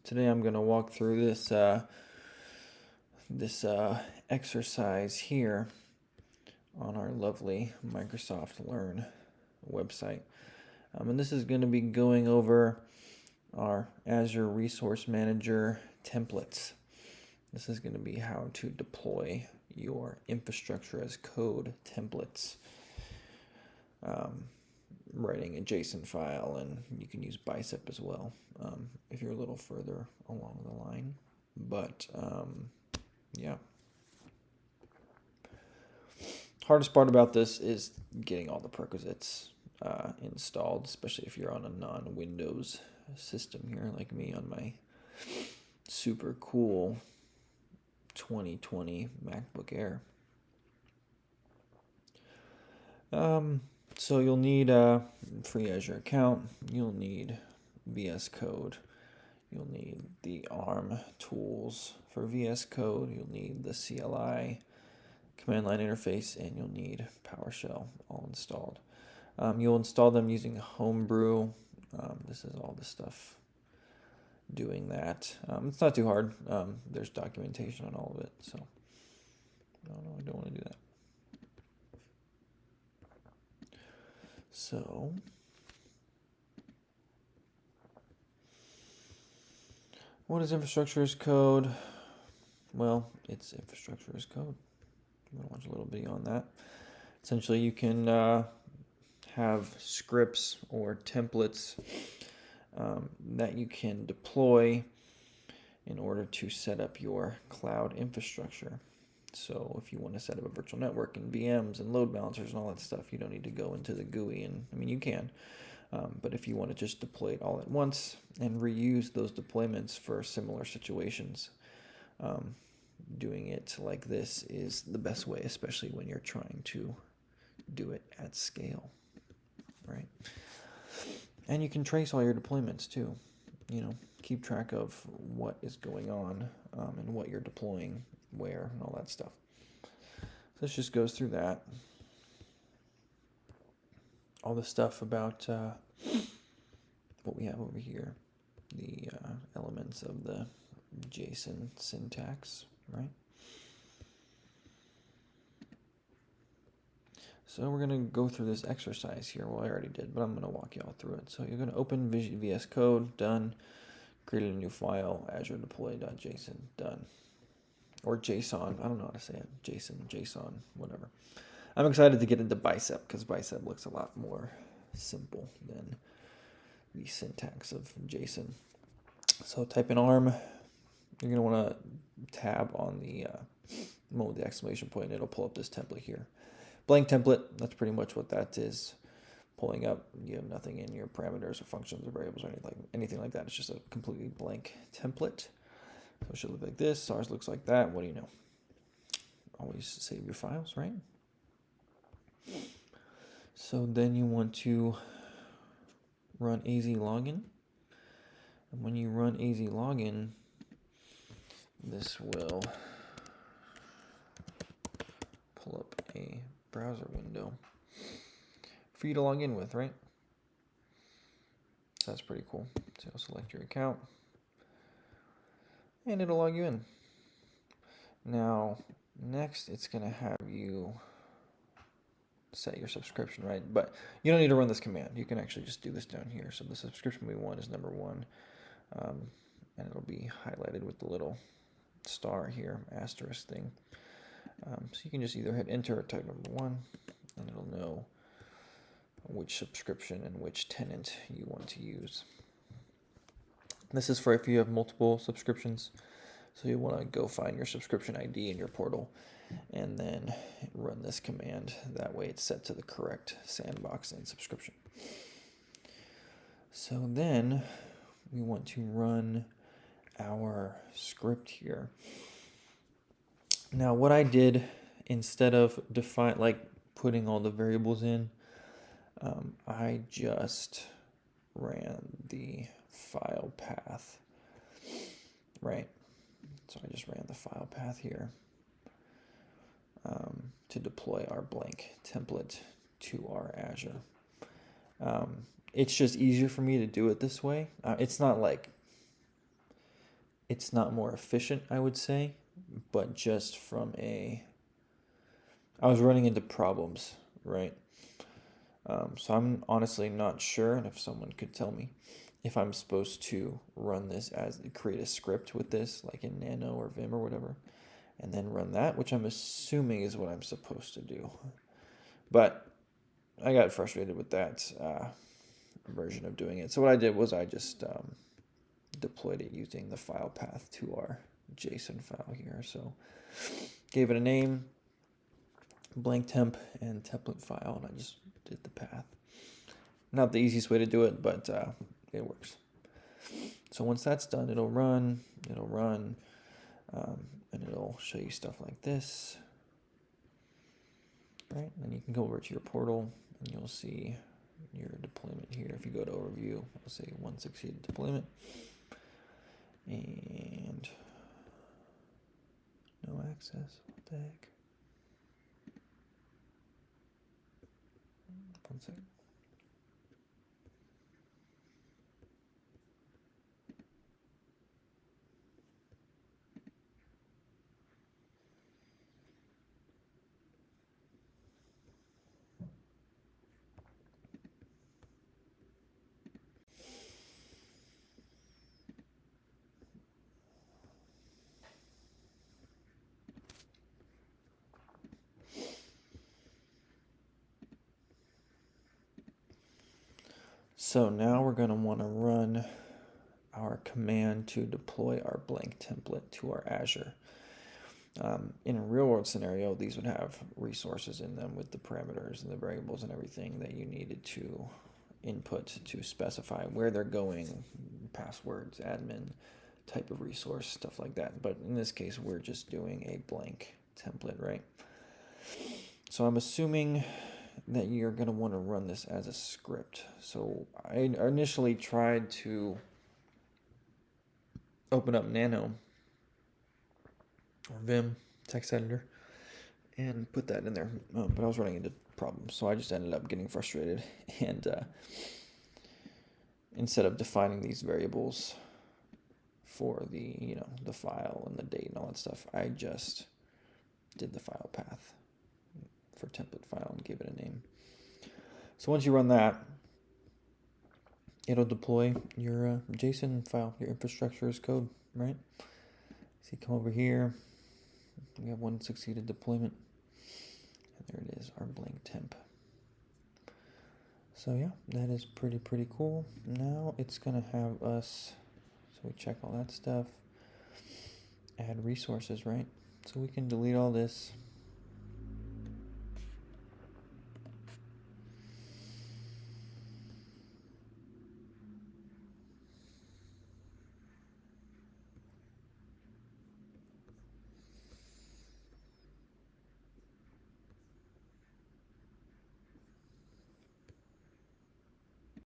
Today I'm going to walk through this exercise here on our lovely Microsoft Learn website. And this is going to be going over our Azure Resource Manager templates. This is going to be how to deploy your infrastructure as code templates. Writing a JSON file, and you can use Bicep as well if you're a little further along the line. But yeah. Hardest part about this is getting all the prerequisites installed, especially if you're on a non-Windows system here like me on my super cool 2020 MacBook Air. So you'll need a free Azure account, you'll need VS Code, you'll need the ARM tools for VS Code, you'll need the CLI command line interface, and you'll need PowerShell all installed. You'll install them using Homebrew. This is all the stuff doing that. It's not too hard. There's documentation on all of it, so no, I don't want to do that. So what is infrastructure as code? Well, it's infrastructure as code. I'm going to watch a little video on that. Essentially, you can have scripts or templates that you can deploy in order to set up your cloud infrastructure. So if you want to set up a virtual network and VMs and load balancers and all that stuff, you don't need to go into the GUI. And I mean, you can, but if you want to just deploy it all at once and reuse those deployments for similar situations, doing it like this is the best way, especially when you're trying to do it at scale, right? And you can trace all your deployments too. Keep track of what is going on and what you're deploying where and all that stuff. So this just goes through that. All the stuff about what we have over here, the elements of the JSON syntax, right? So we're going to go through this exercise here. Well, I already did, but I'm going to walk you all through it. So you're going to open VS Code, done. Create a new file, Azure deploy.json, done. Or JSON, I don't know how to say it. JSON, whatever. I'm excited to get into Bicep because Bicep looks a lot more simple than the syntax of JSON. So type in ARM. You're going to want to tab on the moment with the exclamation point, and it'll pull up this template here. Blank template, that's pretty much what that is. Pulling up, you have nothing in your parameters or functions or variables or anything like that. It's just a completely blank template. So it should look like this. Ours looks like that. What do you know? Always save your files, right? So then you want to run AZ login. And when you run AZ login, this will pull up a browser window for you to log in with, right? So that's pretty cool. So you'll select your account and it'll log you in. Now, next it's going to have you set your subscription, right? But you don't need to run this command. You can actually just do this down here. So the subscription we want is number 1, and it'll be highlighted with the little star here, asterisk thing. So you can just either hit enter or type number 1, and it'll know which subscription and which tenant you want to use. This is for if you have multiple subscriptions. So you want to go find your subscription ID in your portal and then run this command. That way it's set to the correct sandbox and subscription. So then we want to run our script here. Now what I did, instead of putting all the variables in, I just ran the file path, right? So I just ran the file path here to deploy our blank template to our Azure. It's just easier for me to do it this way. It's not like it's not more efficient, I would say, but just from I was running into problems, right? So I'm honestly not sure, and if someone could tell me if I'm supposed to run this as create a script with this, like in Nano or Vim or whatever, and then run that, which I'm assuming is what I'm supposed to do. But I got frustrated with that version of doing it. So what I did was I just deployed it using the file path to our JSON file here. So gave it a name, blank temp, and template file, and I just did the path. Not the easiest way to do it, but it works. So once that's done, it'll run, and it'll show you stuff like this. Right, and then you can go over to your portal, and you'll see your deployment here. If you go to overview, it'll say 1 succeeded deployment, and no access. What the heck? 1 second. So now we're going to want to run our command to deploy our blank template to our Azure. In a real world scenario, these would have resources in them with the parameters and the variables and everything that you needed to input to specify where they're going, passwords, admin, type of resource, stuff like that. But in this case, we're just doing a blank template, right? So I'm assuming that you're going to want to run this as a script. So I initially tried to open up Nano or Vim text editor and put that in there, but I was running into problems, so I just ended up getting frustrated, and instead of defining these variables for the the file and the date and all that stuff, I just did the file path for template file and gave it a name. So once you run that, it'll deploy your JSON file, your infrastructure as code, right? So you come over here, we have 1 succeeded deployment, and there it is, our blank temp. So yeah, that is pretty cool. Now it's gonna have us, so we check all that stuff, add resources, right? So we can delete all this,